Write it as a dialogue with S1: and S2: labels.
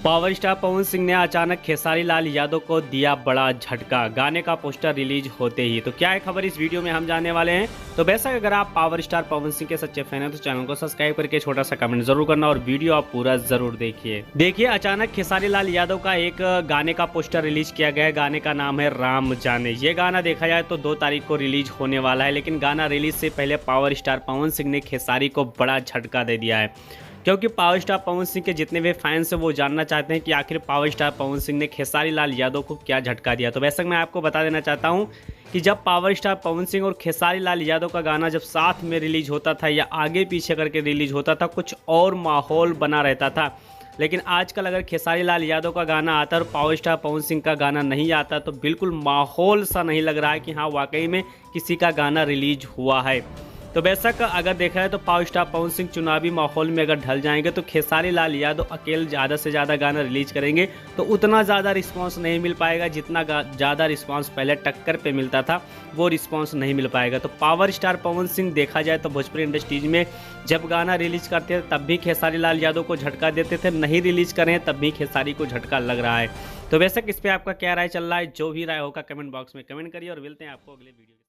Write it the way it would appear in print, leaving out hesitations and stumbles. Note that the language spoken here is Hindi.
S1: पावर स्टार पवन सिंह ने अचानक खेसारी लाल यादव को दिया बड़ा झटका। गाने का पोस्टर रिलीज होते ही तो क्या है खबर, इस वीडियो में हम जानने वाले हैं। तो बेशक अगर आप पावर स्टार पवन सिंह के सच्चे फैन हैं तो चैनल को सब्सक्राइब करके छोटा सा कमेंट जरूर करना और वीडियो आप पूरा जरूर देखिए अचानक खेसारी लाल यादव का एक गाने का पोस्टर रिलीज किया गया है। गाने का नाम है राम जाने। ये गाना देखा जाए तो 2 तारीख को रिलीज होने वाला है, लेकिन गाना रिलीज से पहले पावर स्टार पवन सिंह ने खेसारी को बड़ा झटका दे दिया है, क्योंकि पावर स्टार पवन सिंह के जितने भी फैंस हैं वो जानना चाहते हैं कि आखिर पावर स्टार पवन सिंह ने खेसारी लाल यादव को क्या झटका दिया। तो वैसे मैं आपको बता देना चाहता हूं कि जब पावर स्टार पवन सिंह और खेसारी लाल यादव का गाना जब साथ में रिलीज होता था या आगे पीछे करके रिलीज होता था, कुछ और माहौल बना रहता था। लेकिन आजकल अगर खेसारी लाल यादव का गाना आता है और पावर स्टार पवन सिंह का गाना नहीं आता तो बिल्कुल माहौल सा नहीं लग रहा है कि हाँ वाकई में किसी का गाना रिलीज हुआ है। तो बेशक अगर देखा है तो पावर स्टार पवन सिंह चुनावी माहौल में अगर ढल जाएंगे तो खेसारी लाल यादव अकेले ज़्यादा से ज़्यादा गाना रिलीज करेंगे तो उतना ज़्यादा रिस्पांस नहीं मिल पाएगा जितना ज़्यादा रिस्पांस पहले टक्कर पे मिलता था, वो रिस्पांस नहीं मिल पाएगा। तो पावर स्टार पवन सिंह देखा जाए तो भोजपुरी इंडस्ट्रीज में जब गाना रिलीज करते थे तब भी खेसारी लाल यादव को झटका देते थे, नहीं रिलीज करें तब भी खेसारी को झटका लग रहा है। तो बेशक इस पर आपका क्या राय चल रहा है, जो भी राय होगा कमेंट बॉक्स में कमेंट करिए और मिलते हैं आपको अगले वीडियो।